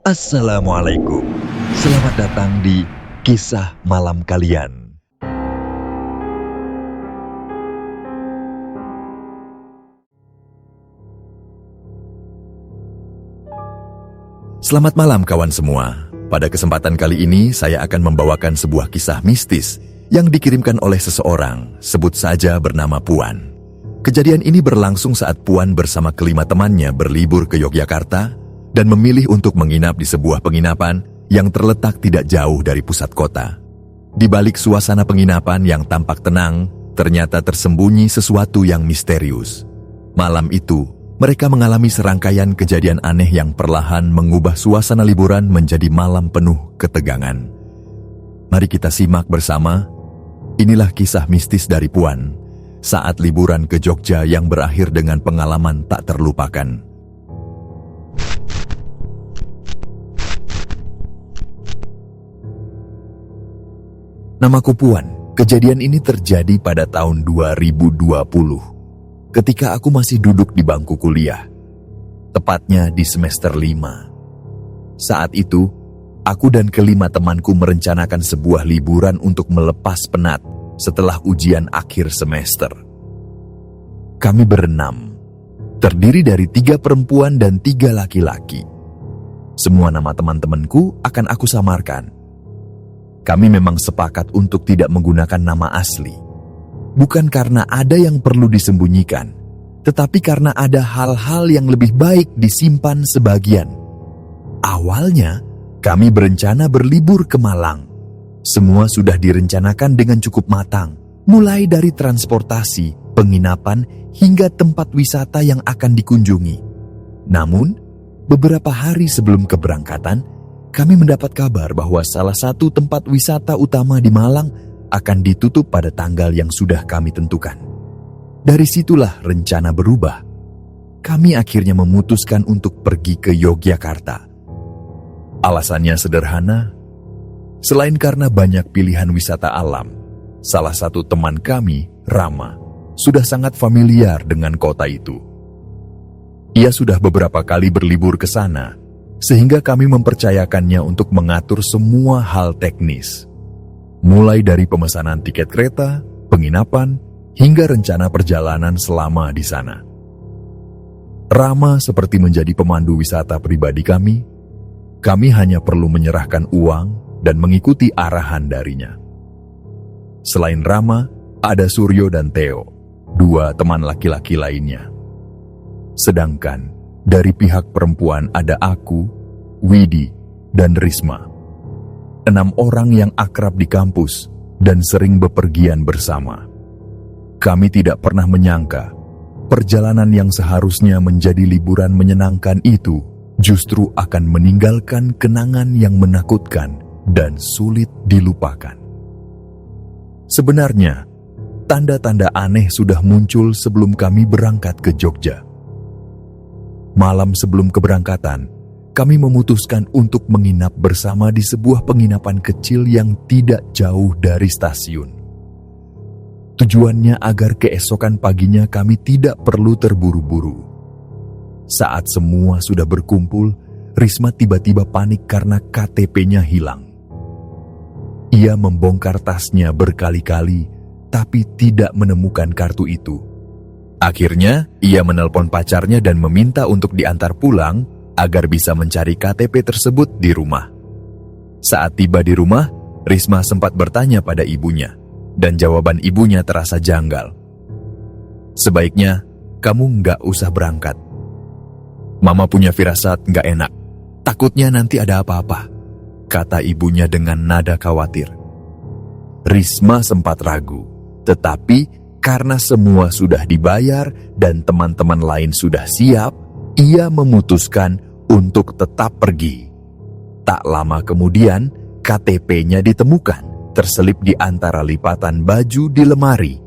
Assalamualaikum. Selamat datang di Kisah Malam Kalian. Selamat malam kawan semua. Pada kesempatan kali ini saya akan membawakan sebuah kisah mistis yang dikirimkan oleh seseorang, sebut saja bernama Puan. Kejadian ini berlangsung saat Puan bersama kelima temannya berlibur ke Yogyakarta dan memilih untuk menginap di sebuah penginapan yang terletak tidak jauh dari pusat kota. Di balik suasana penginapan yang tampak tenang, ternyata tersembunyi sesuatu yang misterius. Malam itu, mereka mengalami serangkaian kejadian aneh yang perlahan mengubah suasana liburan menjadi malam penuh ketegangan. Mari kita simak bersama. Inilah kisah mistis dari Puan saat liburan ke Jogja yang berakhir dengan pengalaman tak terlupakan. Namaku Puan. Kejadian ini terjadi pada tahun 2020, ketika aku masih duduk di bangku kuliah, tepatnya di semester 5. Saat itu, aku dan kelima temanku merencanakan sebuah liburan untuk melepas penat setelah ujian akhir semester. Kami berenam, terdiri dari 3 perempuan dan 3 laki-laki. Semua nama teman-temanku akan aku samarkan. Kami memang sepakat untuk tidak menggunakan nama asli. Bukan karena ada yang perlu disembunyikan, tetapi karena ada hal-hal yang lebih baik disimpan sebagian. Awalnya, kami berencana berlibur ke Malang. Semua sudah direncanakan dengan cukup matang, mulai dari transportasi, penginapan, hingga tempat wisata yang akan dikunjungi. Namun, beberapa hari sebelum keberangkatan, kami mendapat kabar bahwa salah satu tempat wisata utama di Malang akan ditutup pada tanggal yang sudah kami tentukan. Dari situlah rencana berubah. Kami akhirnya memutuskan untuk pergi ke Yogyakarta. Alasannya sederhana. Selain karena banyak pilihan wisata alam, salah satu teman kami, Rama, sudah sangat familiar dengan kota itu. Ia sudah beberapa kali berlibur ke sana, sehingga kami mempercayakannya untuk mengatur semua hal teknis. Mulai dari pemesanan tiket kereta, penginapan, hingga rencana perjalanan selama di sana. Rama seperti menjadi pemandu wisata pribadi kami. Kami hanya perlu menyerahkan uang dan mengikuti arahan darinya. Selain Rama, ada Suryo dan Theo, 2 teman laki-laki lainnya. Sedangkan dari pihak perempuan ada aku, Widi, dan Risma. 6 orang yang akrab di kampus dan sering bepergian bersama. Kami tidak pernah menyangka perjalanan yang seharusnya menjadi liburan menyenangkan itu justru akan meninggalkan kenangan yang menakutkan dan sulit dilupakan. Sebenarnya, tanda-tanda aneh sudah muncul sebelum kami berangkat ke Jogja. Malam sebelum keberangkatan, kami memutuskan untuk menginap bersama di sebuah penginapan kecil yang tidak jauh dari stasiun. Tujuannya agar keesokan paginya kami tidak perlu terburu-buru. Saat semua sudah berkumpul, Risma tiba-tiba panik karena KTP-nya hilang. Ia membongkar tasnya berkali-kali, tapi tidak menemukan kartu itu. Akhirnya, ia menelpon pacarnya dan meminta untuk diantar pulang agar bisa mencari KTP tersebut di rumah. Saat tiba di rumah, Risma sempat bertanya pada ibunya, dan jawaban ibunya terasa janggal. Sebaiknya, kamu nggak usah berangkat. Mama punya firasat nggak enak. Takutnya nanti ada apa-apa, kata ibunya dengan nada khawatir. Risma sempat ragu, tetapi karena semua sudah dibayar dan teman-teman lain sudah siap, ia memutuskan untuk tetap pergi. Tak lama kemudian, KTP-nya ditemukan terselip di antara lipatan baju di lemari.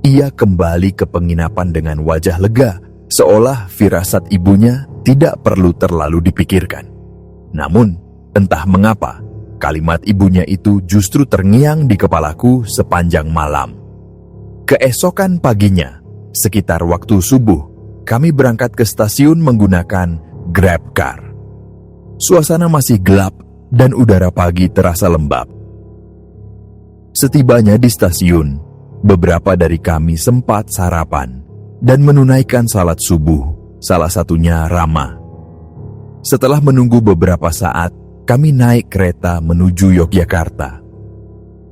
Ia kembali ke penginapan dengan wajah lega, seolah firasat ibunya tidak perlu terlalu dipikirkan. Namun, entah mengapa, kalimat ibunya itu justru terngiang di kepalaku sepanjang malam. Keesokan paginya, sekitar waktu subuh, kami berangkat ke stasiun menggunakan GrabCar. Suasana masih gelap dan udara pagi terasa lembab. Setibanya di stasiun, beberapa dari kami sempat sarapan dan menunaikan salat subuh, salah satunya Rama. Setelah menunggu beberapa saat, kami naik kereta menuju Yogyakarta.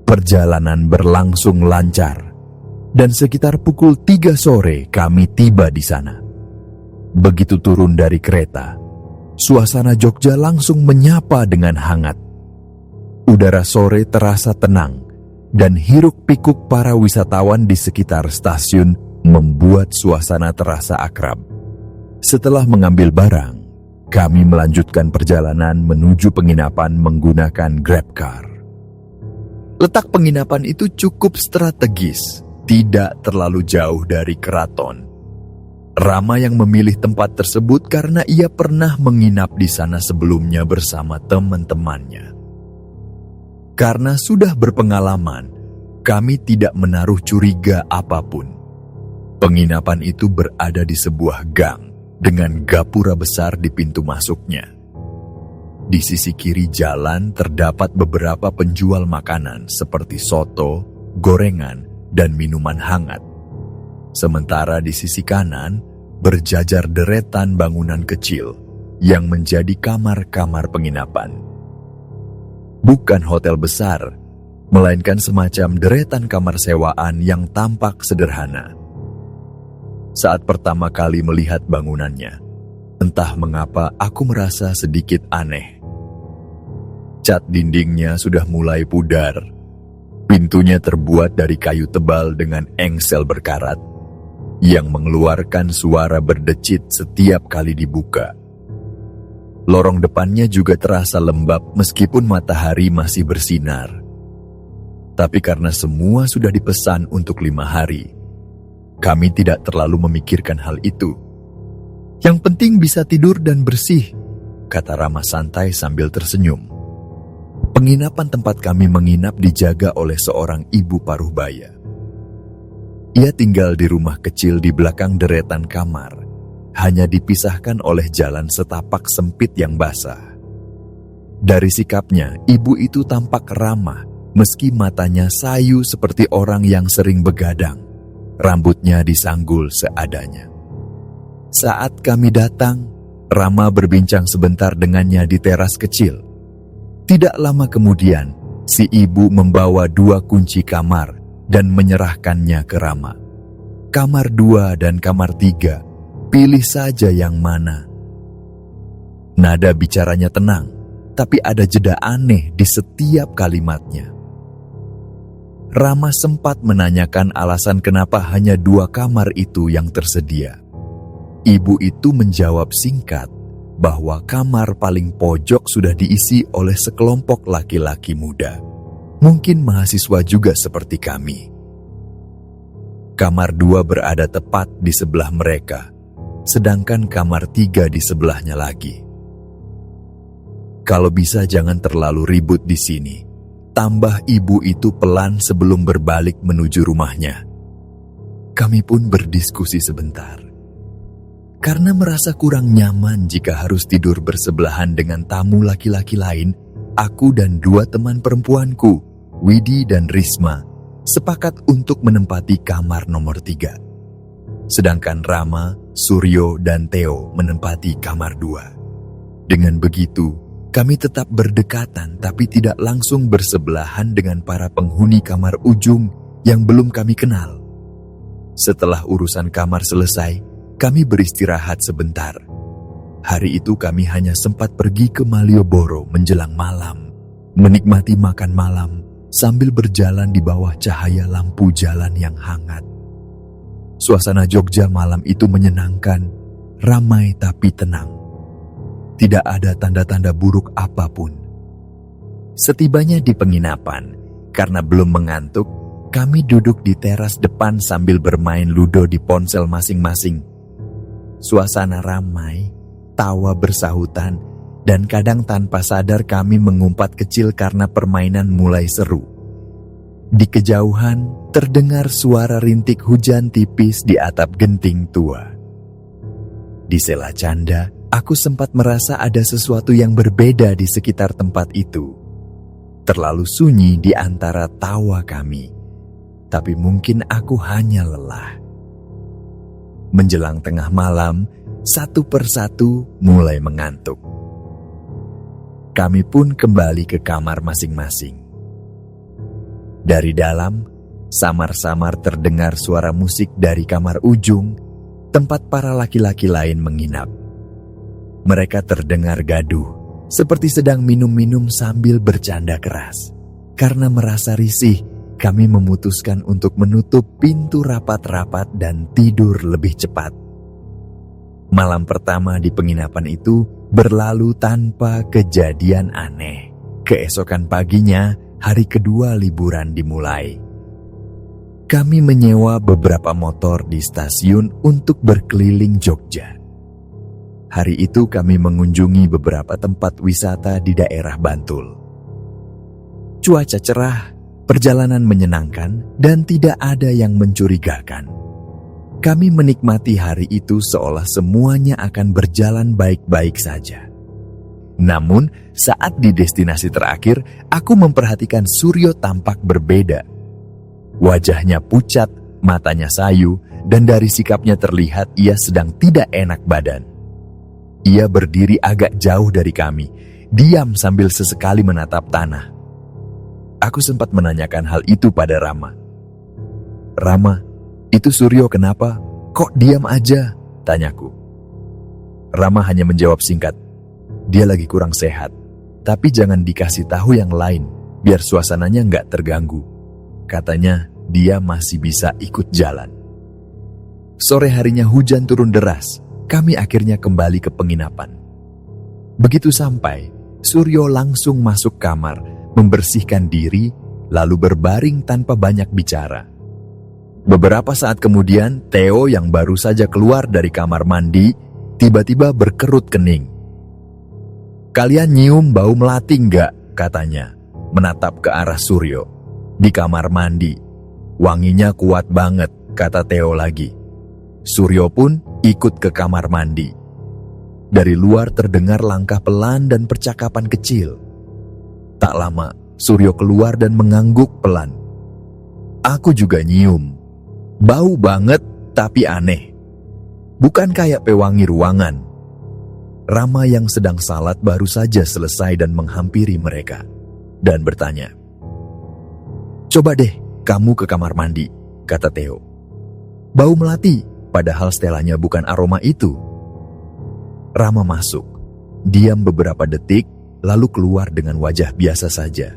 Perjalanan berlangsung lancar, dan sekitar pukul 3 sore kami tiba di sana. Begitu turun dari kereta, suasana Jogja langsung menyapa dengan hangat. Udara sore terasa tenang, dan hiruk-pikuk para wisatawan di sekitar stasiun membuat suasana terasa akrab. Setelah mengambil barang, kami melanjutkan perjalanan menuju penginapan menggunakan GrabCar. Letak penginapan itu cukup strategis, tidak terlalu jauh dari keraton. Rama yang memilih tempat tersebut karena ia pernah menginap di sana sebelumnya bersama teman-temannya. Karena sudah berpengalaman, kami tidak menaruh curiga apapun. Penginapan itu berada di sebuah gang dengan gapura besar di pintu masuknya. Di sisi kiri jalan terdapat beberapa penjual makanan seperti soto, gorengan, dan minuman hangat. Sementara di sisi kanan berjajar deretan bangunan kecil yang menjadi kamar-kamar penginapan. Bukan hotel besar, melainkan semacam deretan kamar sewaan yang tampak sederhana. Saat pertama kali melihat bangunannya, entah mengapa aku merasa sedikit aneh. Cat dindingnya sudah mulai pudar. Pintunya terbuat dari kayu tebal dengan engsel berkarat yang mengeluarkan suara berdecit setiap kali dibuka. Lorong depannya juga terasa lembab meskipun matahari masih bersinar. Tapi karena semua sudah dipesan untuk 5 hari, kami tidak terlalu memikirkan hal itu. Yang penting bisa tidur dan bersih, kata Rama santai sambil tersenyum. Penginapan tempat kami menginap dijaga oleh seorang ibu paruhbaya. Ia tinggal di rumah kecil di belakang deretan kamar, hanya dipisahkan oleh jalan setapak sempit yang basah. Dari sikapnya, ibu itu tampak ramah, meski matanya sayu seperti orang yang sering begadang. Rambutnya disanggul seadanya. Saat kami datang, Rama berbincang sebentar dengannya di teras kecil. Tidak lama kemudian, si ibu membawa 2 kunci kamar dan menyerahkannya ke Rama. Kamar 2 dan kamar 3, pilih saja yang mana. Nada bicaranya tenang, tapi ada jeda aneh di setiap kalimatnya. Rama sempat menanyakan alasan kenapa hanya 2 kamar itu yang tersedia. Ibu itu menjawab singkat bahwa kamar paling pojok sudah diisi oleh sekelompok laki-laki muda. Mungkin mahasiswa juga seperti kami. Kamar 2 berada tepat di sebelah mereka, sedangkan kamar 3 di sebelahnya lagi. Kalau bisa jangan terlalu ribut di sini, tambah ibu itu pelan sebelum berbalik menuju rumahnya. Kami pun berdiskusi sebentar. Karena merasa kurang nyaman jika harus tidur bersebelahan dengan tamu laki-laki lain, aku dan 2 teman perempuanku, Widi dan Risma, sepakat untuk menempati kamar nomor 3. Sedangkan Rama, Suryo, dan Theo menempati kamar 2. Dengan begitu, kami tetap berdekatan tapi tidak langsung bersebelahan dengan para penghuni kamar ujung yang belum kami kenal. Setelah urusan kamar selesai, kami beristirahat sebentar. Hari itu kami hanya sempat pergi ke Malioboro menjelang malam, menikmati makan malam sambil berjalan di bawah cahaya lampu jalan yang hangat. Suasana Jogja malam itu menyenangkan, ramai tapi tenang. Tidak ada tanda-tanda buruk apapun. Setibanya di penginapan, karena belum mengantuk, kami duduk di teras depan sambil bermain ludo di ponsel masing-masing. Suasana ramai, tawa bersahutan, dan kadang tanpa sadar kami mengumpat kecil karena permainan mulai seru. Di kejauhan, terdengar suara rintik hujan tipis di atap genting tua. Di sela canda, Aku sempat merasa ada sesuatu yang berbeda di sekitar tempat itu. Terlalu sunyi di antara tawa kami. Tapi mungkin aku hanya lelah. Menjelang tengah malam, satu persatu mulai mengantuk. Kami pun kembali ke kamar masing-masing. Dari dalam, samar-samar terdengar suara musik dari kamar ujung, tempat para laki-laki lain menginap. Mereka terdengar gaduh, seperti sedang minum-minum sambil bercanda keras. Karena merasa risih, kami memutuskan untuk menutup pintu rapat-rapat dan tidur lebih cepat. Malam pertama di penginapan itu berlalu tanpa kejadian aneh. Keesokan paginya, hari kedua liburan dimulai. Kami menyewa beberapa motor di stasiun untuk berkeliling Jogja. Hari itu kami mengunjungi beberapa tempat wisata di daerah Bantul. Cuaca cerah, perjalanan menyenangkan, dan tidak ada yang mencurigakan. Kami menikmati hari itu seolah semuanya akan berjalan baik-baik saja. Namun, saat di destinasi terakhir, aku memperhatikan Suryo tampak berbeda. Wajahnya pucat, matanya sayu, dan dari sikapnya terlihat ia sedang tidak enak badan. Ia berdiri agak jauh dari kami, diam sambil sesekali menatap tanah. Aku sempat menanyakan hal itu pada Rama. "Rama, itu Suryo kenapa? Kok diam aja?" tanyaku. Rama hanya menjawab singkat, "Dia lagi kurang sehat, tapi jangan dikasih tahu yang lain, biar suasananya nggak terganggu. Katanya dia masih bisa ikut jalan." Sore harinya hujan turun deras. Kami akhirnya kembali ke penginapan. Begitu sampai, Suryo langsung masuk kamar, membersihkan diri, lalu berbaring tanpa banyak bicara. Beberapa saat kemudian, Theo yang baru saja keluar dari kamar mandi, tiba-tiba berkerut kening. "Kalian nyium bau melati nggak?" katanya, menatap ke arah Suryo. "Di kamar mandi. Wanginya kuat banget," kata Theo lagi. Suryo pun ikut ke kamar mandi. Dari luar terdengar langkah pelan dan percakapan kecil. Tak lama, Suryo keluar dan mengangguk pelan. "Aku juga nyium. Bau banget tapi aneh. Bukan kayak pewangi ruangan." Rama yang sedang salat baru saja selesai dan menghampiri mereka dan bertanya, "Coba deh kamu ke kamar mandi," kata Theo. "Bau melati. Padahal setelahnya bukan aroma itu." Rama masuk, diam beberapa detik, lalu keluar dengan wajah biasa saja.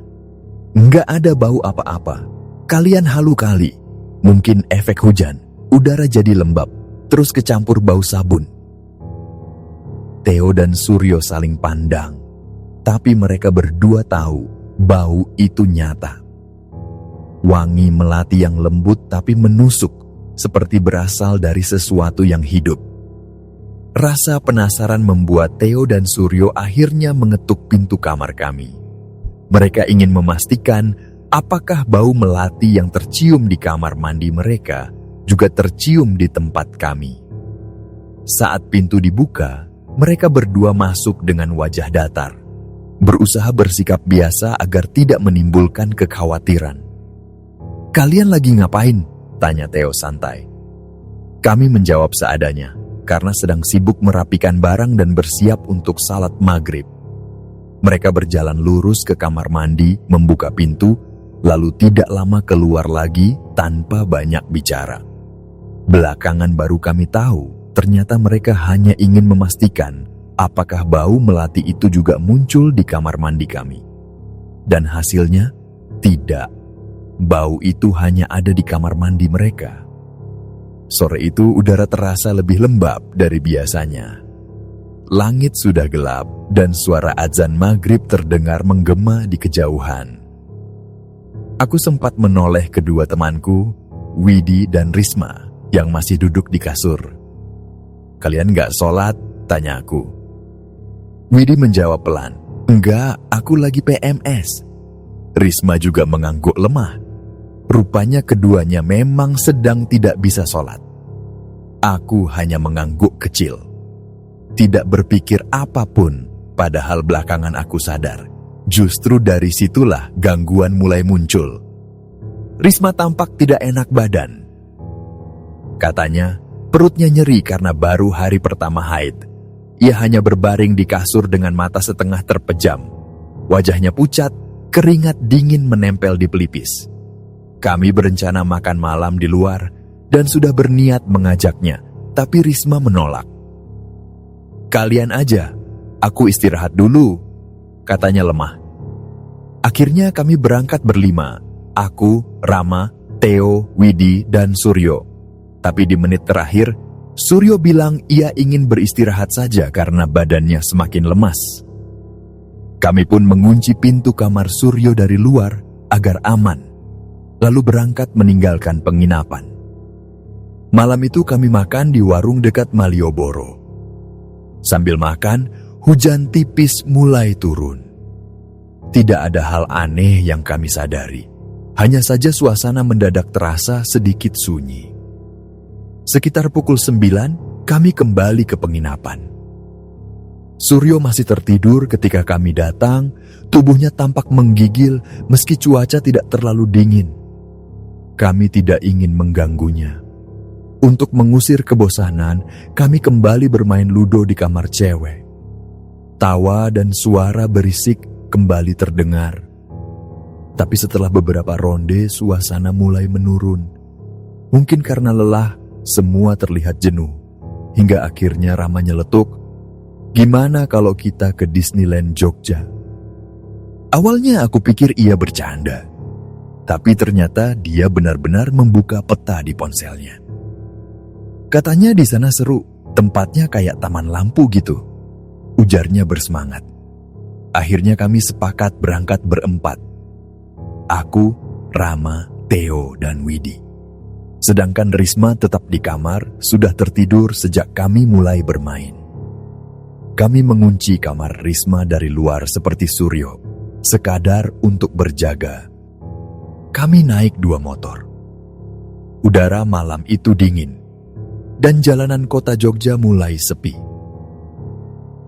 "Nggak ada bau apa-apa. Kalian halu kali. Mungkin efek hujan, udara jadi lembab, terus kecampur bau sabun." Theo dan Suryo saling pandang, tapi mereka berdua tahu bau itu nyata. Wangi melati yang lembut tapi menusuk, seperti berasal dari sesuatu yang hidup. Rasa penasaran membuat Theo dan Suryo akhirnya mengetuk pintu kamar kami. Mereka ingin memastikan apakah bau melati yang tercium di kamar mandi mereka juga tercium di tempat kami. Saat pintu dibuka, mereka berdua masuk dengan wajah datar, berusaha bersikap biasa agar tidak menimbulkan kekhawatiran. "Kalian lagi ngapain?" tanya Theo santai. Kami menjawab seadanya, karena sedang sibuk merapikan barang dan bersiap untuk salat maghrib. Mereka berjalan lurus ke kamar mandi, membuka pintu, lalu tidak lama keluar lagi tanpa banyak bicara. Belakangan baru kami tahu, ternyata mereka hanya ingin memastikan apakah bau melati itu juga muncul di kamar mandi kami. Dan hasilnya, tidak. Bau itu hanya ada di kamar mandi mereka. Sore itu udara terasa lebih lembab dari biasanya. Langit sudah gelap dan suara azan maghrib terdengar menggema di kejauhan. Aku sempat menoleh kedua temanku, Widi dan Risma, yang masih duduk di kasur. "Kalian nggak sholat?" tanya aku. Widi menjawab pelan, "Enggak, aku lagi PMS." Risma juga mengangguk lemah. Rupanya keduanya memang sedang tidak bisa sholat. Aku hanya mengangguk kecil. tidak berpikir apapun, padahal belakangan aku sadar. Justru dari situlah gangguan mulai muncul. Risma tampak tidak enak badan. Katanya, perutnya nyeri karena baru hari pertama haid. Ia hanya berbaring di kasur dengan mata setengah terpejam. Wajahnya pucat, keringat dingin menempel di pelipis. Kami berencana makan malam di luar dan sudah berniat mengajaknya, tapi Risma menolak. "Kalian aja, aku istirahat dulu," katanya lemah. Akhirnya kami berangkat berlima, aku, Rama, Theo, Widi, dan Suryo. Tapi di menit terakhir, Suryo bilang ia ingin beristirahat saja karena badannya semakin lemas. Kami pun mengunci pintu kamar Suryo dari luar agar aman, lalu berangkat meninggalkan penginapan. Malam itu kami makan di warung dekat Malioboro. Sambil makan, hujan tipis mulai turun. Tidak ada hal aneh yang kami sadari. Hanya saja suasana mendadak terasa sedikit sunyi. Sekitar pukul 9, kami kembali ke penginapan. Suryo masih tertidur ketika kami datang. Tubuhnya tampak menggigil meski cuaca tidak terlalu dingin. Kami tidak ingin mengganggunya. Untuk mengusir kebosanan, kami kembali bermain ludo di kamar cewek. Tawa dan suara berisik kembali terdengar. Tapi setelah beberapa ronde, suasana mulai menurun. Mungkin karena lelah, semua terlihat jenuh. Hingga akhirnya Rama nyeletuk, "Gimana kalau kita ke Disneyland Jogja?" Awalnya aku pikir ia bercanda. Tapi ternyata dia benar-benar membuka peta di ponselnya. Katanya di sana seru, tempatnya kayak taman lampu gitu. Ujarnya bersemangat. Akhirnya kami sepakat berangkat berempat. Aku, Rama, Theo, dan Widi. Sedangkan Risma tetap di kamar, sudah tertidur sejak kami mulai bermain. Kami mengunci kamar Risma dari luar seperti Suryo, sekadar untuk berjaga. Kami naik 2 motor. Udara malam itu dingin, dan jalanan kota Jogja mulai sepi.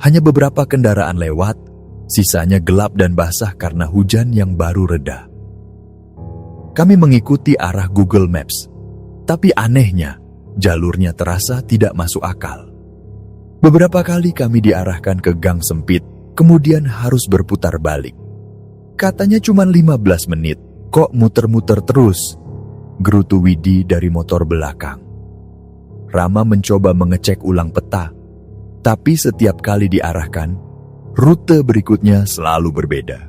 Hanya beberapa kendaraan lewat, sisanya gelap dan basah karena hujan yang baru reda. Kami mengikuti arah Google Maps, tapi anehnya, jalurnya terasa tidak masuk akal. Beberapa kali kami diarahkan ke gang sempit, kemudian harus berputar balik. Katanya cuma 15 menit, kok muter-muter terus, gerutu Widi dari motor belakang. Rama mencoba mengecek ulang peta, tapi setiap kali diarahkan, rute berikutnya selalu berbeda.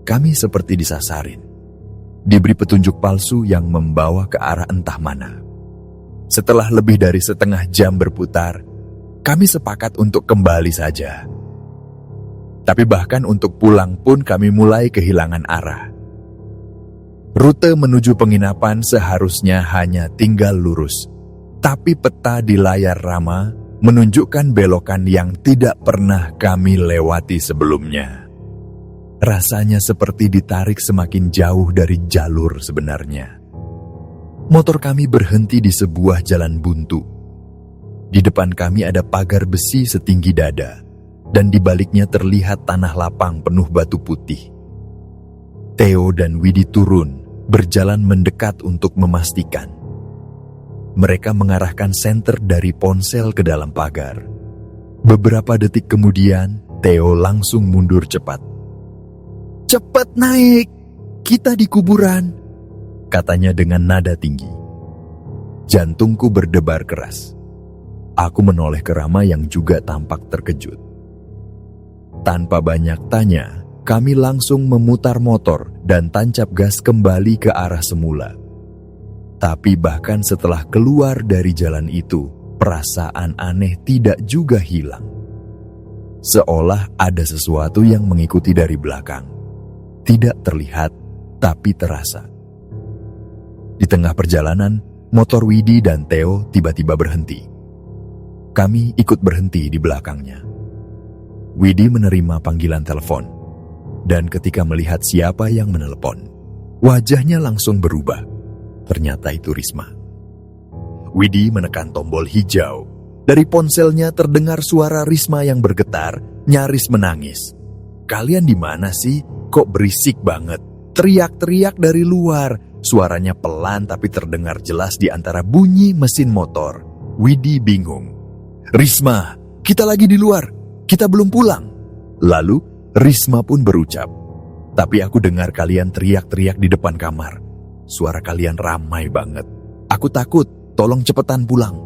Kami seperti disasarin, diberi petunjuk palsu yang membawa ke arah entah mana. Setelah lebih dari setengah jam berputar, kami sepakat untuk kembali saja. Tapi bahkan untuk pulang pun kami mulai kehilangan arah. Rute menuju penginapan seharusnya hanya tinggal lurus, tapi peta di layar Rama menunjukkan belokan yang tidak pernah kami lewati sebelumnya. Rasanya seperti ditarik semakin jauh dari jalur sebenarnya. Motor kami berhenti di sebuah jalan buntu. Di depan kami ada pagar besi setinggi dada, dan di baliknya terlihat tanah lapang penuh batu putih. Theo dan Widi turun, berjalan mendekat untuk memastikan. Mereka mengarahkan senter dari ponsel ke dalam pagar. Beberapa detik kemudian, Theo langsung mundur cepat. "Cepat naik, kita di kuburan," katanya dengan nada tinggi. Jantungku berdebar keras. Aku menoleh ke Rama yang juga tampak terkejut. Tanpa banyak tanya, kami langsung memutar motor dan tancap gas kembali ke arah semula. Tapi bahkan setelah keluar dari jalan itu, perasaan aneh tidak juga hilang. Seolah ada sesuatu yang mengikuti dari belakang. Tidak terlihat, tapi terasa. Di tengah perjalanan, motor Widi dan Theo tiba-tiba berhenti. Kami ikut berhenti di belakangnya. Widi menerima panggilan telepon, dan ketika melihat siapa yang menelepon, wajahnya langsung berubah. Ternyata itu Risma. Widi menekan tombol hijau, Dari ponselnya terdengar suara Risma yang bergetar, nyaris menangis. "Kalian di mana sih? Kok berisik banget?" Teriak-teriak dari luar. Suaranya pelan tapi terdengar jelas di antara bunyi mesin motor. Widi bingung. "Risma, kita lagi di luar. Kita belum pulang." Lalu Risma pun berucap, "Tapi aku dengar kalian teriak-teriak di depan kamar. Suara kalian ramai banget. Aku takut, tolong cepetan pulang."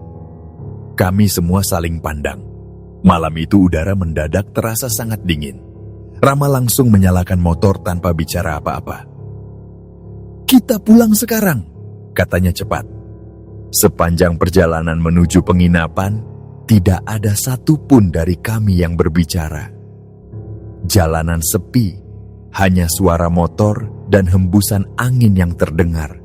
Kami semua saling pandang. Malam itu udara mendadak terasa sangat dingin. Rama langsung menyalakan motor tanpa bicara apa-apa. "Kita pulang sekarang," katanya cepat. Sepanjang perjalanan menuju penginapan, tidak ada satupun dari kami yang berbicara. Jalanan sepi, hanya suara motor dan hembusan angin yang terdengar.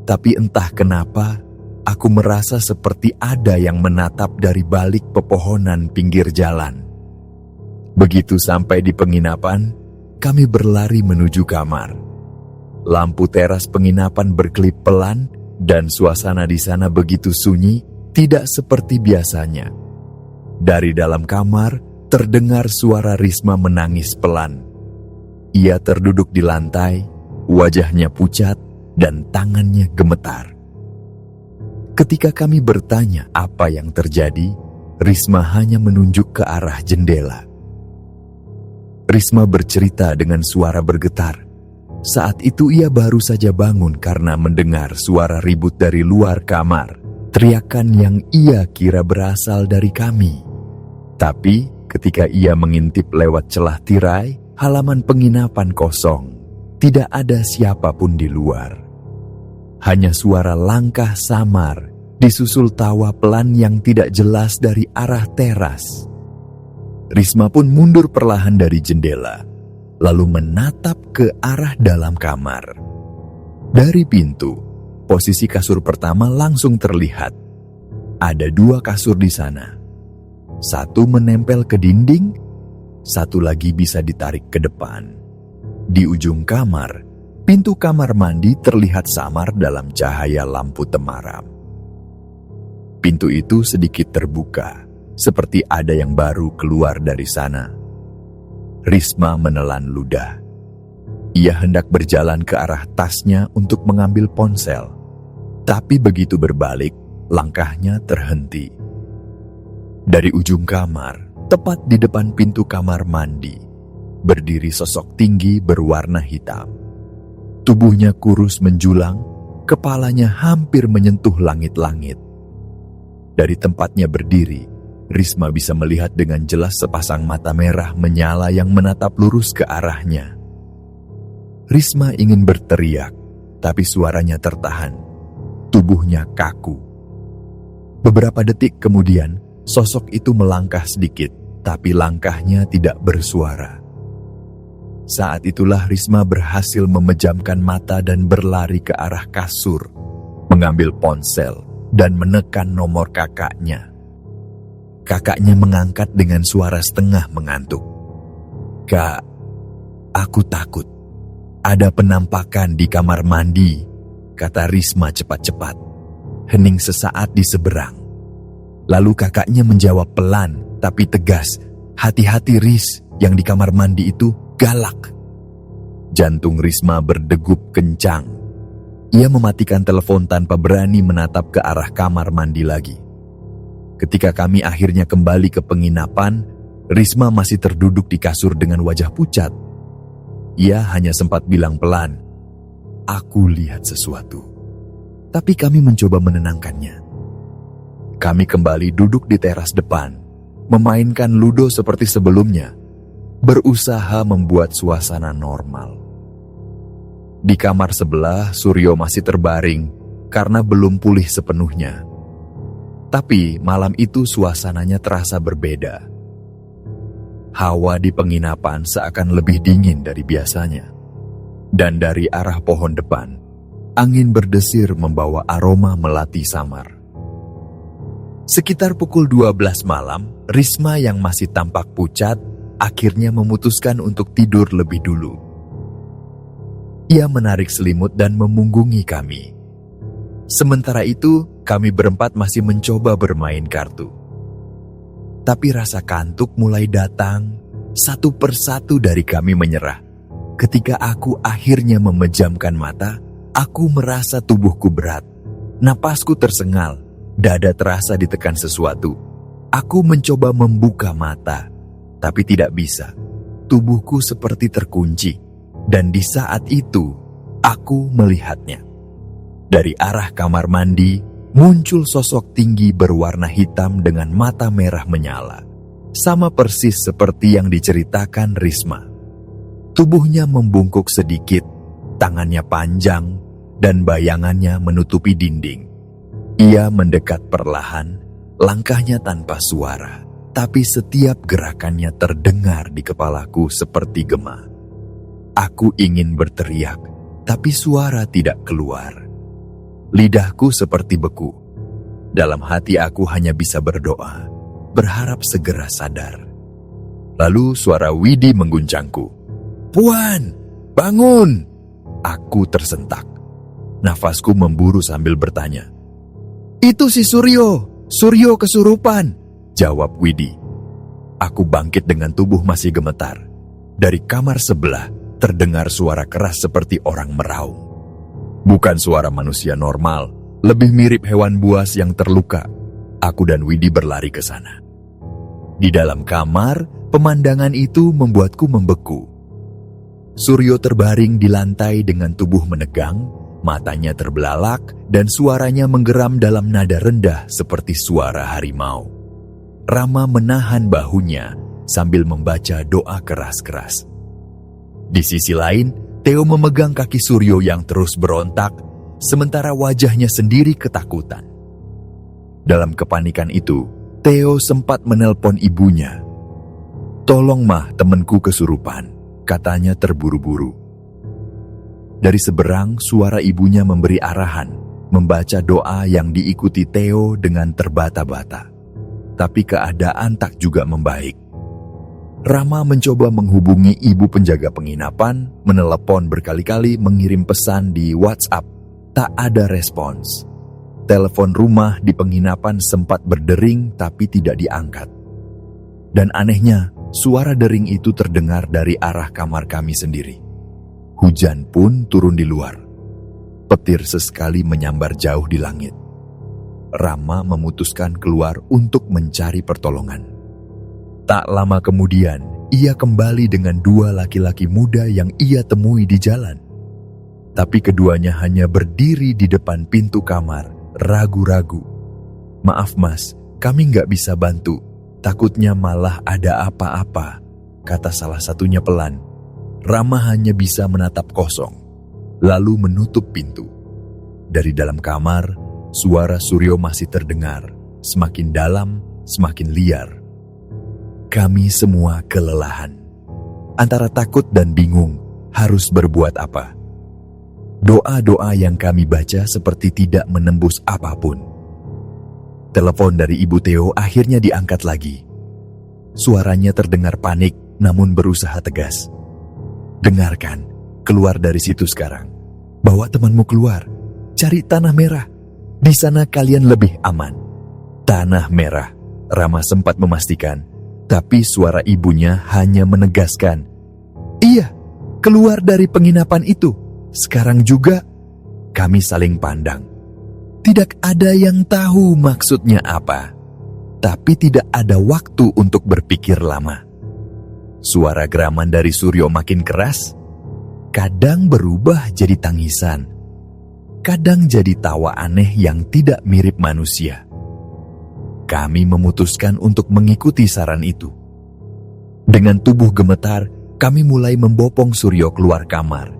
Tapi entah kenapa, aku merasa seperti ada yang menatap dari balik pepohonan pinggir jalan. Begitu sampai di penginapan, kami berlari menuju kamar. Lampu teras penginapan berkelip pelan dan suasana di sana begitu sunyi, tidak seperti biasanya. Dari dalam kamar, terdengar suara Risma menangis pelan. Ia terduduk di lantai, wajahnya pucat dan tangannya gemetar. Ketika kami bertanya apa yang terjadi, Risma hanya menunjuk ke arah jendela. Risma bercerita dengan suara bergetar. Saat itu ia baru saja bangun karena mendengar suara ribut dari luar kamar, teriakan yang ia kira berasal dari kami. Tapi ketika ia mengintip lewat celah tirai, halaman penginapan kosong, tidak ada siapapun di luar. Hanya suara langkah samar, disusul tawa pelan yang tidak jelas dari arah teras. Risma pun mundur perlahan dari jendela, lalu menatap ke arah dalam kamar. Dari pintu, posisi kasur pertama langsung terlihat. Ada 2 kasur di sana. Satu menempel ke dinding, satu lagi bisa ditarik ke depan. Di ujung kamar, pintu kamar mandi terlihat samar dalam cahaya lampu temaram. Pintu itu sedikit terbuka, seperti ada yang baru keluar dari sana. Risma menelan ludah. Ia hendak berjalan ke arah tasnya untuk mengambil ponsel. Tapi begitu berbalik, langkahnya terhenti. Dari ujung kamar, tepat di depan pintu kamar mandi, berdiri sosok tinggi berwarna hitam. Tubuhnya kurus menjulang, kepalanya hampir menyentuh langit-langit. Dari tempatnya berdiri, Risma bisa melihat dengan jelas sepasang mata merah menyala yang menatap lurus ke arahnya. Risma ingin berteriak, tapi suaranya tertahan. Tubuhnya kaku. Beberapa detik kemudian, sosok itu melangkah sedikit, tapi langkahnya tidak bersuara. Saat itulah Risma berhasil memejamkan mata dan berlari ke arah kasur, mengambil ponsel dan menekan nomor kakaknya. Kakaknya mengangkat dengan suara setengah mengantuk. "Kak, aku takut. Ada penampakan di kamar mandi," kata Risma cepat-cepat. Hening sesaat di seberang. Lalu kakaknya menjawab pelan tapi tegas, "Hati-hati Ris, yang di kamar mandi itu galak." Jantung Risma berdegup kencang. Ia mematikan telepon tanpa berani menatap ke arah kamar mandi lagi. Ketika kami akhirnya kembali ke penginapan, Risma masih terduduk di kasur dengan wajah pucat. Ia hanya sempat bilang pelan, "Aku lihat sesuatu." Tapi kami mencoba menenangkannya. Kami kembali duduk di teras depan, memainkan ludo seperti sebelumnya, berusaha membuat suasana normal. Di kamar sebelah, Suryo masih terbaring karena belum pulih sepenuhnya. Tapi malam itu suasananya terasa berbeda. Hawa di penginapan seakan lebih dingin dari biasanya. Dan dari arah pohon depan, angin berdesir membawa aroma melati samar. Sekitar pukul 12 malam, Risma yang masih tampak pucat akhirnya memutuskan untuk tidur lebih dulu. Ia menarik selimut dan memunggungi kami. Sementara itu, kami berempat masih mencoba bermain kartu. Tapi rasa kantuk mulai datang, satu persatu dari kami menyerah. Ketika aku akhirnya memejamkan mata, aku merasa tubuhku berat. Napasku tersengal, dada terasa ditekan sesuatu. Aku mencoba membuka mata, tapi tidak bisa. Tubuhku seperti terkunci, dan di saat itu, aku melihatnya. Dari arah kamar mandi, muncul sosok tinggi berwarna hitam dengan mata merah menyala. Sama persis seperti yang diceritakan Risma. Tubuhnya membungkuk sedikit, tangannya panjang, dan bayangannya menutupi dinding. Ia mendekat perlahan, langkahnya tanpa suara, tapi setiap gerakannya terdengar di kepalaku seperti gema. Aku ingin berteriak, tapi suara tidak keluar. Lidahku seperti beku. Dalam hati aku hanya bisa berdoa, berharap segera sadar. Lalu suara Widi mengguncangku. "Puan, bangun!" Aku tersentak. Nafasku memburu sambil bertanya. "Itu si Suryo kesurupan," jawab Widi. Aku bangkit dengan tubuh masih gemetar. Dari kamar sebelah terdengar suara keras seperti orang meraung. Bukan suara manusia normal, lebih mirip hewan buas yang terluka. Aku dan Widi berlari ke sana. Di dalam kamar, pemandangan itu membuatku membeku. Suryo terbaring di lantai dengan tubuh menegang, matanya terbelalak, dan suaranya menggeram dalam nada rendah seperti suara harimau. Rama menahan bahunya sambil membaca doa keras-keras. Di sisi lain, Theo memegang kaki Suryo yang terus berontak, sementara wajahnya sendiri ketakutan. Dalam kepanikan itu, Theo sempat menelpon ibunya. "Tolong mah, temanku kesurupan," katanya terburu-buru. Dari seberang, suara ibunya memberi arahan, membaca doa yang diikuti Theo dengan terbata-bata. Tapi keadaan tak juga membaik. Rama mencoba menghubungi ibu penjaga penginapan, menelepon berkali-kali, mengirim pesan di WhatsApp. Tak ada respons. Telepon rumah di penginapan sempat berdering tapi tidak diangkat. Dan anehnya, suara dering itu terdengar dari arah kamar kami sendiri. Hujan pun turun di luar. Petir sesekali menyambar jauh di langit. Rama memutuskan keluar untuk mencari pertolongan. Tak lama kemudian, ia kembali dengan dua laki-laki muda yang ia temui di jalan. Tapi keduanya hanya berdiri di depan pintu kamar, ragu-ragu. "Maaf mas, kami nggak bisa bantu. Takutnya malah ada apa-apa," kata salah satunya pelan. Rama hanya bisa menatap kosong, lalu menutup pintu. Dari dalam kamar, suara Suryo masih terdengar, semakin dalam, semakin liar. Kami semua kelelahan. Antara takut dan bingung, harus berbuat apa. Doa-doa yang kami baca seperti tidak menembus apapun. Telepon dari Ibu Theo akhirnya diangkat lagi. Suaranya terdengar panik, namun berusaha tegas. "Dengarkan, keluar dari situ sekarang. Bawa temanmu keluar. Cari tanah merah. Di sana kalian lebih aman." "Tanah merah," Rama sempat memastikan. Tapi suara ibunya hanya menegaskan, "Iya, keluar dari penginapan itu. Sekarang juga." Kami saling pandang. Tidak ada yang tahu maksudnya apa. Tapi tidak ada waktu untuk berpikir lama. Suara geraman dari Suryo makin keras. Kadang berubah jadi tangisan. Kadang jadi tawa aneh yang tidak mirip manusia. Kami memutuskan untuk mengikuti saran itu. Dengan tubuh gemetar, kami mulai membopong Suryo keluar kamar.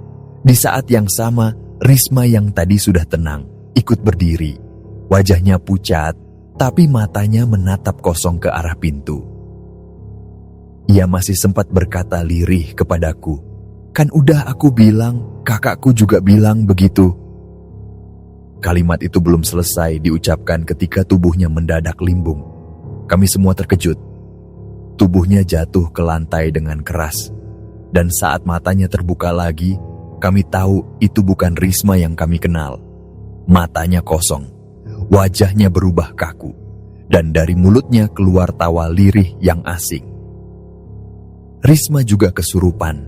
Di saat yang sama, Risma yang tadi sudah tenang, ikut berdiri. Wajahnya pucat, tapi matanya menatap kosong ke arah pintu. Ia masih sempat berkata lirih kepadaku, "Kan udah aku bilang, kakakku juga bilang begitu." Kalimat itu belum selesai diucapkan ketika tubuhnya mendadak limbung. Kami semua terkejut. Tubuhnya jatuh ke lantai dengan keras. Dan saat matanya terbuka lagi, kami tahu itu bukan Risma yang kami kenal. Matanya kosong, wajahnya berubah kaku, dan dari mulutnya keluar tawa lirih yang asing. Risma juga kesurupan.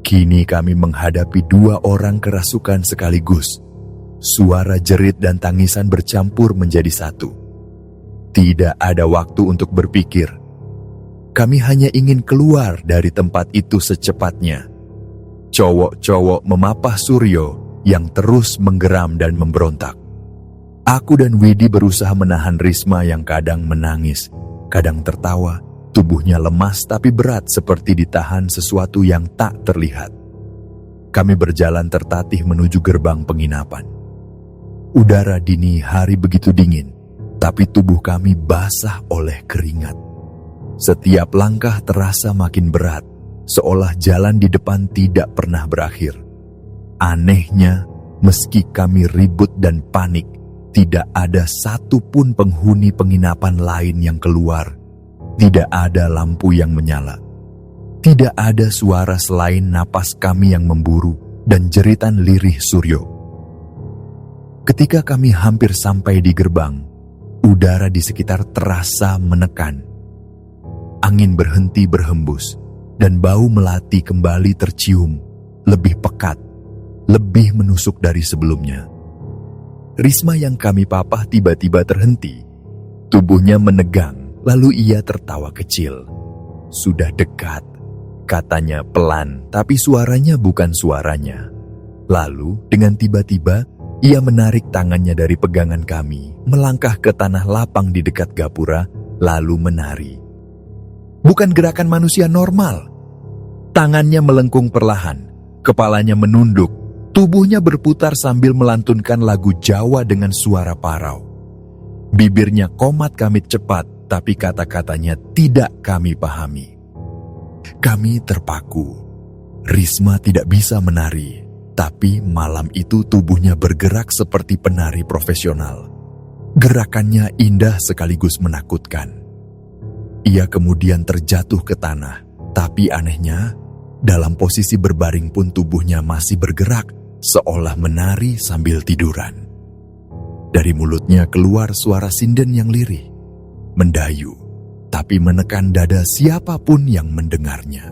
Kini kami menghadapi dua orang kerasukan sekaligus. Suara jerit dan tangisan bercampur menjadi satu. Tidak ada waktu untuk berpikir. Kami hanya ingin keluar dari tempat itu secepatnya. Cowok-cowok memapah Suryo yang terus menggeram dan memberontak. Aku dan Widi berusaha menahan Risma yang kadang menangis, kadang tertawa. Tubuhnya lemas tapi berat seperti ditahan sesuatu yang tak terlihat. Kami berjalan tertatih menuju gerbang penginapan. Udara dini hari begitu dingin, tapi tubuh kami basah oleh keringat. Setiap langkah terasa makin berat, seolah jalan di depan tidak pernah berakhir. Anehnya, meski kami ribut dan panik, tidak ada satupun penghuni penginapan lain yang keluar. Tidak ada lampu yang menyala. Tidak ada suara selain napas kami yang memburu dan jeritan lirih Suryo. Ketika kami hampir sampai di gerbang, udara di sekitar terasa menekan. Angin berhenti berhembus, dan bau melati kembali tercium, lebih pekat, lebih menusuk dari sebelumnya. Risma yang kami papah tiba-tiba terhenti. Tubuhnya menegang. Lalu ia tertawa kecil. Sudah dekat, katanya pelan, tapi suaranya bukan suaranya. Lalu dengan tiba-tiba, ia menarik tangannya dari pegangan kami, melangkah ke tanah lapang di dekat gapura, lalu menari. Bukan gerakan manusia normal. Tangannya melengkung perlahan, kepalanya menunduk, tubuhnya berputar sambil melantunkan lagu Jawa dengan suara parau. Bibirnya komat kamit cepat, tapi kata-katanya tidak kami pahami. Kami terpaku. Risma tidak bisa menari, tapi malam itu tubuhnya bergerak seperti penari profesional. Gerakannya indah sekaligus menakutkan. Ia kemudian terjatuh ke tanah, tapi anehnya, dalam posisi berbaring pun tubuhnya masih bergerak, seolah menari sambil tiduran. Dari mulutnya keluar suara sinden yang lirih, mendayu, tapi menekan dada siapapun yang mendengarnya.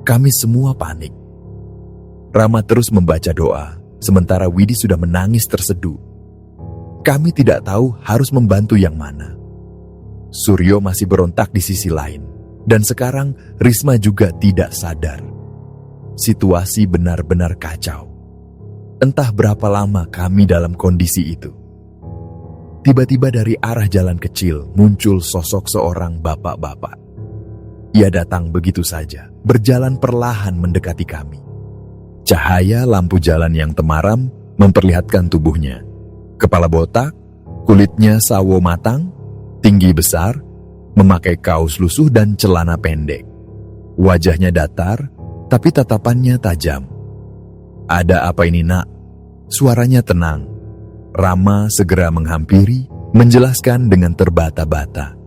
Kami semua panik. Rama terus membaca doa, sementara Widi sudah menangis terseduh. Kami tidak tahu harus membantu yang mana. Suryo masih berontak di sisi lain, dan sekarang Risma juga tidak sadar. Situasi benar-benar kacau. Entah berapa lama kami dalam kondisi itu. Tiba-tiba dari arah jalan kecil muncul sosok seorang bapak-bapak. Ia datang begitu saja, berjalan perlahan mendekati kami. Cahaya lampu jalan yang temaram memperlihatkan tubuhnya. Kepala botak, kulitnya sawo matang, tinggi besar, memakai kaos lusuh dan celana pendek. Wajahnya datar, tapi tatapannya tajam. "Ada apa ini, Nak?" Suaranya tenang. Rama segera menghampiri, menjelaskan dengan terbata-bata.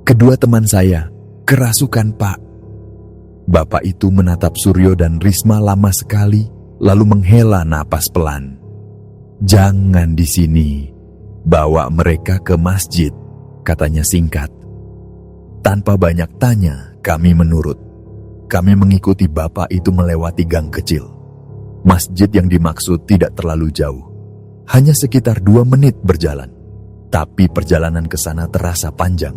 "Kedua teman saya, kerasukan, Pak." Bapak itu menatap Suryo dan Risma lama sekali, lalu menghela napas pelan. "Jangan di sini, bawa mereka ke masjid," katanya singkat. Tanpa banyak tanya, kami menurut. Kami mengikuti bapak itu melewati gang kecil. Masjid yang dimaksud tidak terlalu jauh. Hanya sekitar 2 menit berjalan, tapi perjalanan ke sana terasa panjang.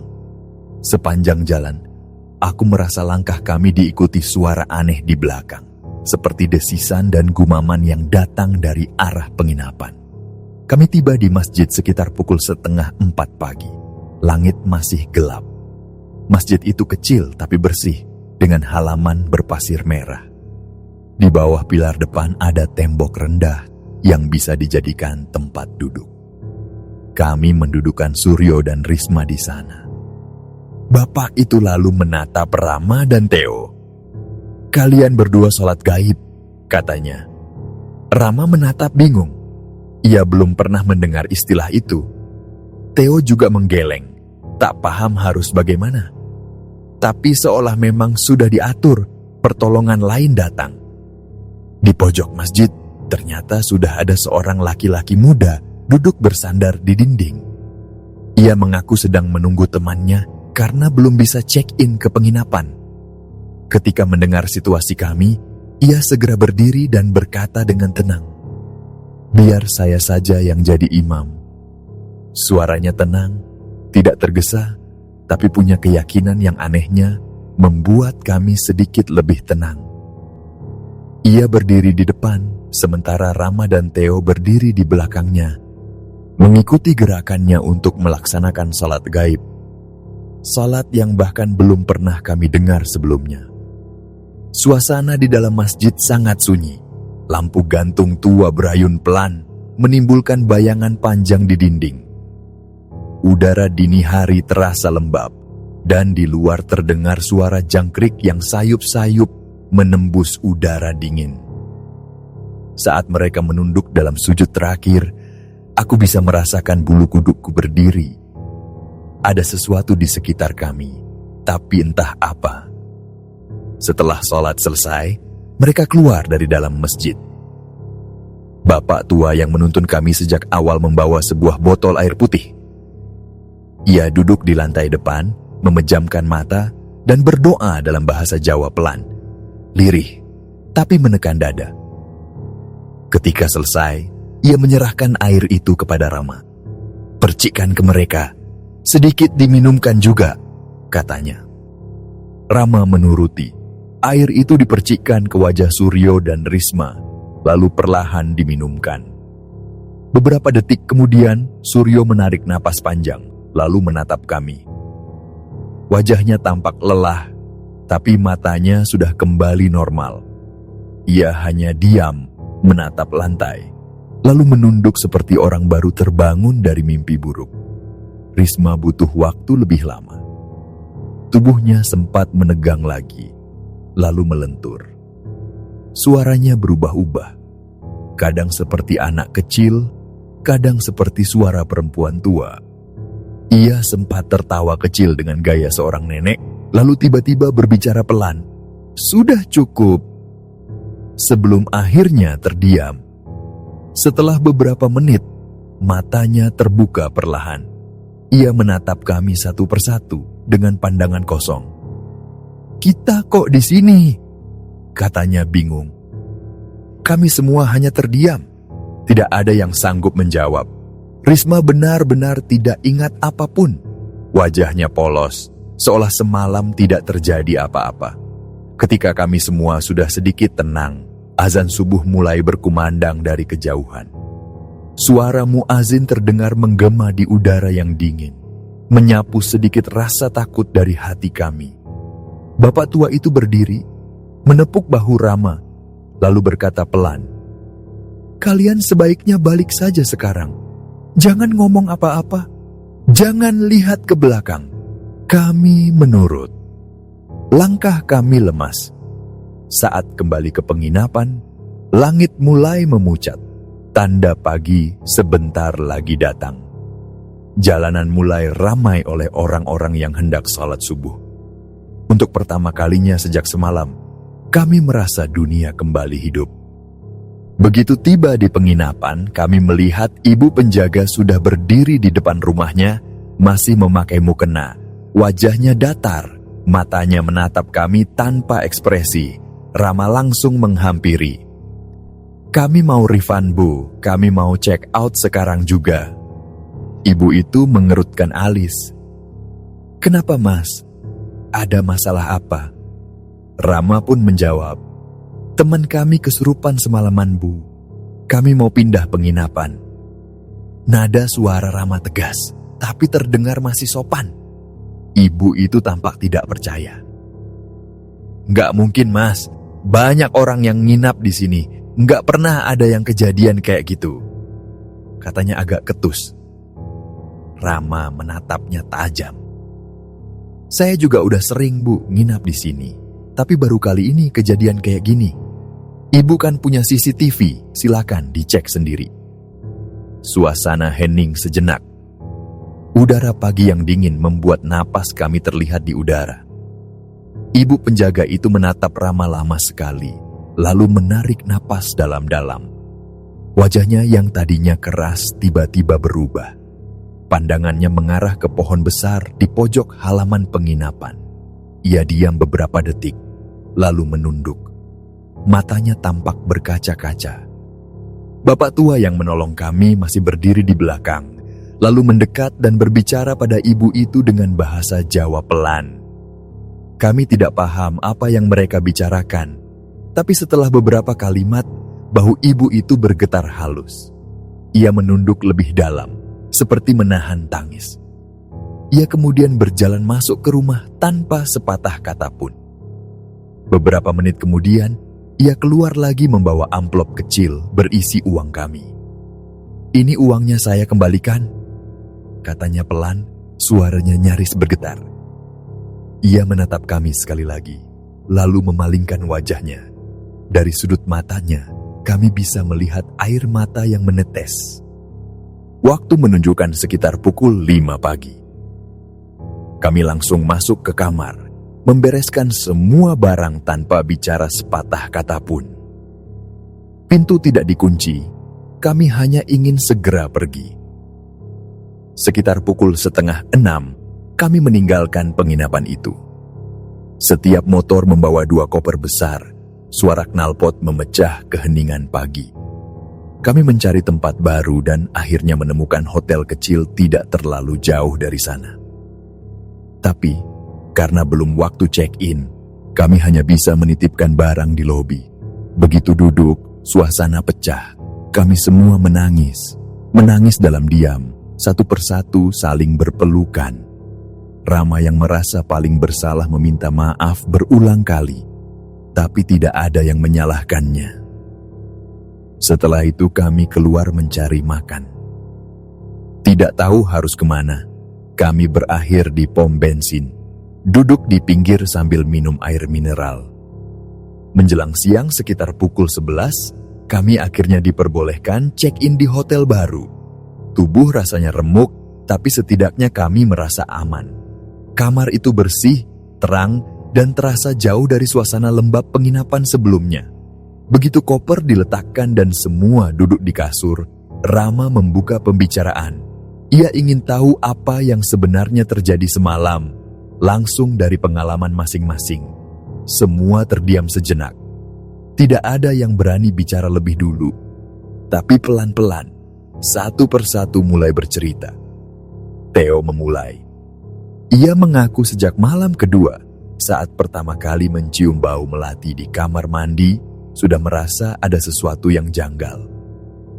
Sepanjang jalan, aku merasa langkah kami diikuti suara aneh di belakang, seperti desisan dan gumaman yang datang dari arah penginapan. Kami tiba di masjid sekitar pukul 3:30 pagi. Langit masih gelap. Masjid itu kecil tapi bersih, dengan halaman berpasir merah. Di bawah pilar depan ada tembok rendah yang bisa dijadikan tempat duduk. Kami mendudukkan Suryo dan Risma di sana. Bapak itu lalu menatap Rama dan Theo. "Kalian berdua sholat gaib," katanya. Rama menatap bingung. Ia belum pernah mendengar istilah itu. Theo juga menggeleng, tak paham harus bagaimana. Tapi seolah memang sudah diatur, pertolongan lain datang. Di pojok masjid, ternyata sudah ada seorang laki-laki muda duduk bersandar di dinding. Ia mengaku sedang menunggu temannya karena belum bisa check-in ke penginapan. Ketika mendengar situasi kami, ia segera berdiri dan berkata dengan tenang, "Biar saya saja yang jadi imam." Suaranya tenang, tidak tergesa, tapi punya keyakinan yang anehnya membuat kami sedikit lebih tenang. Ia berdiri di depan, sementara Rama dan Theo berdiri di belakangnya, mengikuti gerakannya untuk melaksanakan salat gaib. Salat yang bahkan belum pernah kami dengar sebelumnya. Suasana di dalam masjid sangat sunyi. Lampu gantung tua berayun pelan, menimbulkan bayangan panjang di dinding. Udara dini hari terasa lembab, dan di luar terdengar suara jangkrik yang sayup-sayup menembus udara dingin. Saat mereka menunduk dalam sujud terakhir, aku bisa merasakan bulu kudukku berdiri. Ada sesuatu di sekitar kami, tapi entah apa. Setelah sholat selesai, mereka keluar dari dalam masjid. Bapak tua yang menuntun kami sejak awal membawa sebuah botol air putih. Ia duduk di lantai depan, memejamkan mata, dan berdoa dalam bahasa Jawa pelan, lirih, tapi menekan dada. Ketika selesai, ia menyerahkan air itu kepada Rama. "Percikkan ke mereka, sedikit diminumkan juga," katanya. Rama menuruti. Air itu dipercikkan ke wajah Suryo dan Risma, lalu perlahan diminumkan. Beberapa detik kemudian, Suryo menarik napas panjang, lalu menatap kami. Wajahnya tampak lelah, tapi matanya sudah kembali normal. Ia hanya diam, menatap lantai, lalu menunduk seperti orang baru terbangun dari mimpi buruk. Risma butuh waktu lebih lama. Tubuhnya sempat menegang lagi, lalu melentur. Suaranya berubah-ubah, kadang seperti anak kecil, kadang seperti suara perempuan tua. Ia sempat tertawa kecil dengan gaya seorang nenek, lalu tiba-tiba berbicara pelan, "Sudah cukup," sebelum akhirnya terdiam. Setelah beberapa menit, matanya terbuka perlahan. Ia menatap kami satu persatu dengan pandangan kosong. "Kita kok di sini?" katanya bingung. Kami semua hanya terdiam. Tidak ada yang sanggup menjawab. Risma benar-benar tidak ingat apapun. Wajahnya polos, seolah semalam tidak terjadi apa-apa. Ketika kami semua sudah sedikit tenang, azan subuh mulai berkumandang dari kejauhan. Suara muazin terdengar menggema di udara yang dingin, menyapu sedikit rasa takut dari hati kami. Bapak tua itu berdiri, menepuk bahu Rama, lalu berkata pelan, "Kalian sebaiknya balik saja sekarang. Jangan ngomong apa-apa. Jangan lihat ke belakang." Kami menurut. Langkah kami lemas. Saat kembali ke penginapan, langit mulai memucat. Tanda pagi sebentar lagi datang. Jalanan mulai ramai oleh orang-orang yang hendak sholat subuh. Untuk pertama kalinya sejak semalam, kami merasa dunia kembali hidup. Begitu tiba di penginapan, kami melihat ibu penjaga sudah berdiri di depan rumahnya, masih memakai mukena. Wajahnya datar, matanya menatap kami tanpa ekspresi. Rama langsung menghampiri. "Kami mau refund, Bu. Kami mau check out sekarang juga." Ibu itu mengerutkan alis. "Kenapa, Mas? Ada masalah apa?" Rama pun menjawab, "Teman kami kesurupan semalaman, Bu. Kami mau pindah penginapan." Nada suara Rama tegas, tapi terdengar masih sopan. Ibu itu tampak tidak percaya. "Nggak mungkin, Mas. Banyak orang yang nginap di sini. Nggak pernah ada yang kejadian kayak gitu," katanya agak ketus. Rama menatapnya tajam. "Saya juga udah sering, Bu, nginap di sini. Tapi baru kali ini kejadian kayak gini. Ibu kan punya CCTV, silakan dicek sendiri." Suasana hening sejenak. Udara pagi yang dingin membuat napas kami terlihat di udara. Ibu penjaga itu menatap Rama lama sekali, lalu menarik napas dalam-dalam. Wajahnya yang tadinya keras tiba-tiba berubah. Pandangannya mengarah ke pohon besar di pojok halaman penginapan. Ia diam beberapa detik, lalu menunduk. Matanya tampak berkaca-kaca. Bapak tua yang menolong kami masih berdiri di belakang, lalu mendekat dan berbicara pada ibu itu dengan bahasa Jawa pelan. Kami tidak paham apa yang mereka bicarakan, tapi setelah beberapa kalimat, bahu ibu itu bergetar halus. Ia menunduk lebih dalam, seperti menahan tangis. Ia kemudian berjalan masuk ke rumah tanpa sepatah kata pun. Beberapa menit kemudian, ia keluar lagi membawa amplop kecil berisi uang kami. "Ini uangnya saya kembalikan," katanya pelan, suaranya nyaris bergetar. Ia menatap kami sekali lagi, lalu memalingkan wajahnya. Dari sudut matanya, kami bisa melihat air mata yang menetes. Waktu menunjukkan sekitar pukul 5 pagi. Kami langsung masuk ke kamar, membereskan semua barang tanpa bicara sepatah kata pun. Pintu tidak dikunci, kami hanya ingin segera pergi. Sekitar pukul 5:30, kami meninggalkan penginapan itu. Setiap motor membawa 2 koper besar, suara knalpot memecah keheningan pagi. Kami mencari tempat baru dan akhirnya menemukan hotel kecil tidak terlalu jauh dari sana. Tapi, karena belum waktu check-in, kami hanya bisa menitipkan barang di lobi. Begitu duduk, suasana pecah. Kami semua menangis. Menangis dalam diam, satu persatu saling berpelukan. Rama yang merasa paling bersalah meminta maaf berulang kali, tapi tidak ada yang menyalahkannya. Setelah itu kami keluar mencari makan. Tidak tahu harus kemana, kami berakhir di pom bensin, duduk di pinggir sambil minum air mineral. Menjelang siang sekitar pukul 11, kami akhirnya diperbolehkan check-in di hotel baru. Tubuh rasanya remuk, tapi setidaknya kami merasa aman. Kamar itu bersih, terang, dan terasa jauh dari suasana lembab penginapan sebelumnya. Begitu koper diletakkan dan semua duduk di kasur, Rama membuka pembicaraan. Ia ingin tahu apa yang sebenarnya terjadi semalam, langsung dari pengalaman masing-masing. Semua terdiam sejenak. Tidak ada yang berani bicara lebih dulu. Tapi pelan-pelan, satu persatu mulai bercerita. Theo memulai. Ia mengaku sejak malam kedua, saat pertama kali mencium bau melati di kamar mandi, sudah merasa ada sesuatu yang janggal.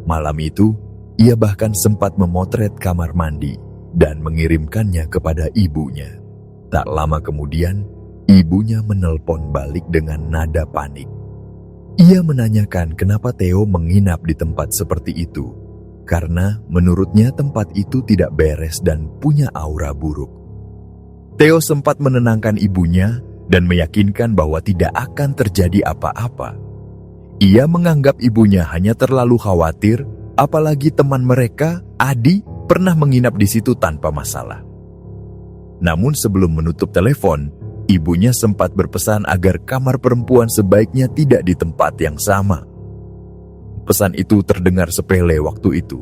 Malam itu, ia bahkan sempat memotret kamar mandi dan mengirimkannya kepada ibunya. Tak lama kemudian, ibunya menelpon balik dengan nada panik. Ia menanyakan kenapa Theo menginap di tempat seperti itu, karena menurutnya tempat itu tidak beres dan punya aura buruk. Theo sempat menenangkan ibunya dan meyakinkan bahwa tidak akan terjadi apa-apa. Ia menganggap ibunya hanya terlalu khawatir, apalagi teman mereka, Adi, pernah menginap di situ tanpa masalah. Namun sebelum menutup telepon, ibunya sempat berpesan agar kamar perempuan sebaiknya tidak di tempat yang sama. Pesan itu terdengar sepele waktu itu.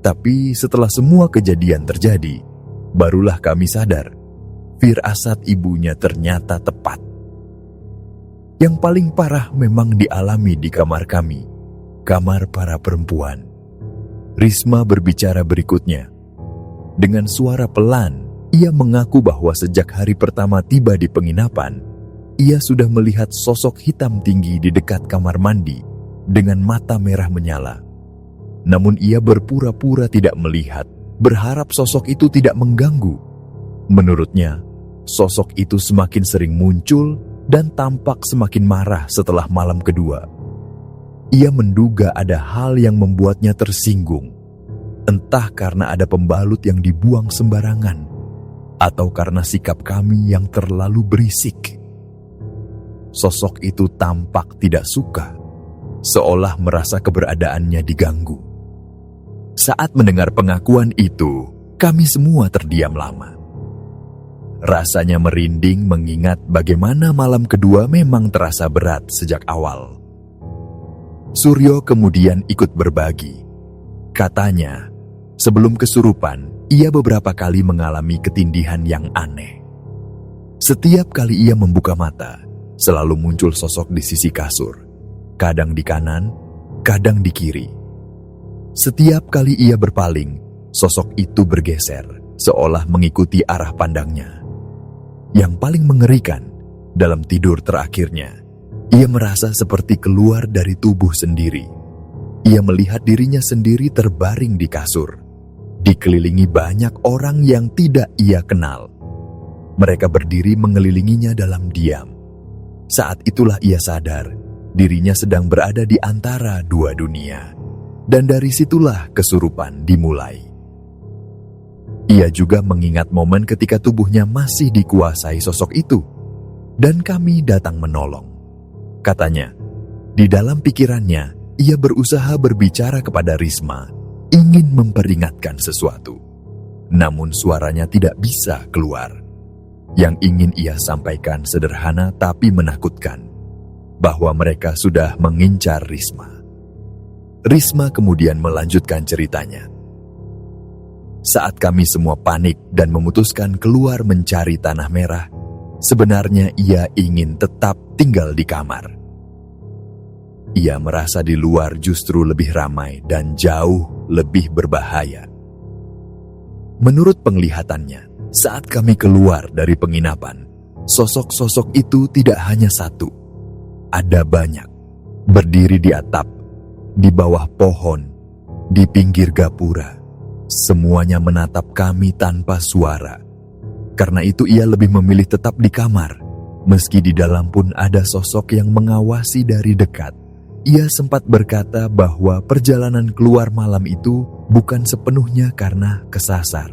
Tapi setelah semua kejadian terjadi, barulah kami sadar, firasat ibunya ternyata tepat. Yang paling parah memang dialami di kamar kami, kamar para perempuan. Risma berbicara berikutnya. Dengan suara pelan, ia mengaku bahwa sejak hari pertama tiba di penginapan, ia sudah melihat sosok hitam tinggi di dekat kamar mandi dengan mata merah menyala. Namun ia berpura-pura tidak melihat, berharap sosok itu tidak mengganggu. Menurutnya, sosok itu semakin sering muncul dan tampak semakin marah setelah malam kedua. Ia menduga ada hal yang membuatnya tersinggung, entah karena ada pembalut yang dibuang sembarangan, atau karena sikap kami yang terlalu berisik. Sosok itu tampak tidak suka, seolah merasa keberadaannya diganggu. Saat mendengar pengakuan itu, kami semua terdiam lama. Rasanya merinding mengingat bagaimana malam kedua memang terasa berat sejak awal. Suryo kemudian ikut berbagi. Katanya, sebelum kesurupan, ia beberapa kali mengalami ketindihan yang aneh. Setiap kali ia membuka mata, selalu muncul sosok di sisi kasur, kadang di kanan, kadang di kiri. Setiap kali ia berpaling, sosok itu bergeser, seolah mengikuti arah pandangnya. Yang paling mengerikan, dalam tidur terakhirnya, ia merasa seperti keluar dari tubuh sendiri. Ia melihat dirinya sendiri terbaring di kasur, dikelilingi banyak orang yang tidak ia kenal. Mereka berdiri mengelilinginya dalam diam. Saat itulah ia sadar, dirinya sedang berada di antara dua dunia. Dan dari situlah kesurupan dimulai. Ia juga mengingat momen ketika tubuhnya masih dikuasai sosok itu. Dan kami datang menolong. Katanya, di dalam pikirannya, ia berusaha berbicara kepada Risma, ingin memperingatkan sesuatu. Namun suaranya tidak bisa keluar. Yang ingin ia sampaikan sederhana tapi menakutkan, bahwa mereka sudah mengincar Risma. Risma kemudian melanjutkan ceritanya. Saat kami semua panik dan memutuskan keluar mencari tanah merah, sebenarnya ia ingin tetap tinggal di kamar. Ia merasa di luar justru lebih ramai dan jauh lebih berbahaya. Menurut penglihatannya, saat kami keluar dari penginapan, sosok-sosok itu tidak hanya satu. Ada banyak, berdiri di atap, di bawah pohon, di pinggir gapura. Semuanya menatap kami tanpa suara. Karena itu ia lebih memilih tetap di kamar, meski di dalam pun ada sosok yang mengawasi dari dekat. Ia sempat berkata bahwa perjalanan keluar malam itu bukan sepenuhnya karena kesasar.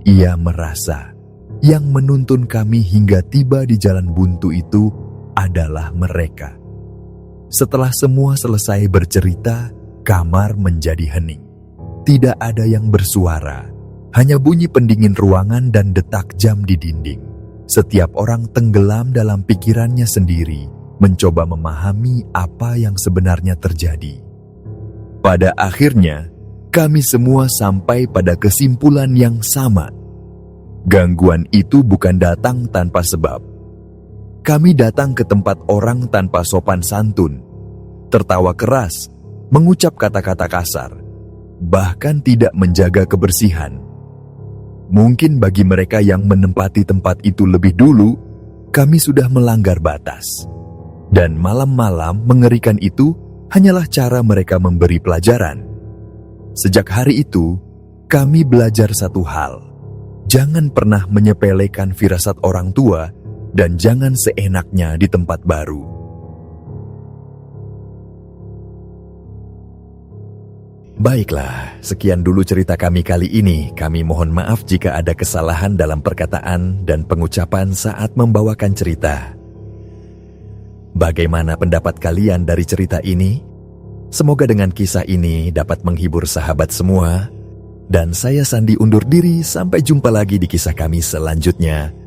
Ia merasa yang menuntun kami hingga tiba di jalan buntu itu adalah mereka. Setelah semua selesai bercerita, kamar menjadi hening. Tidak ada yang bersuara, hanya bunyi pendingin ruangan dan detak jam di dinding. Setiap orang tenggelam dalam pikirannya sendiri, mencoba memahami apa yang sebenarnya terjadi. Pada akhirnya, kami semua sampai pada kesimpulan yang sama. Gangguan itu bukan datang tanpa sebab. Kami datang ke tempat orang tanpa sopan santun, tertawa keras, mengucap kata-kata kasar, bahkan tidak menjaga kebersihan. Mungkin bagi mereka yang menempati tempat itu lebih dulu, kami sudah melanggar batas. Dan malam-malam mengerikan itu hanyalah cara mereka memberi pelajaran. Sejak hari itu, kami belajar satu hal. Jangan pernah menyepelekan firasat orang tua dan jangan seenaknya di tempat baru. Baiklah, sekian dulu cerita kami kali ini. Kami mohon maaf jika ada kesalahan dalam perkataan dan pengucapan saat membawakan cerita. Bagaimana pendapat kalian dari cerita ini? Semoga dengan kisah ini dapat menghibur sahabat semua. Dan saya Sandi undur diri, sampai jumpa lagi di kisah kami selanjutnya.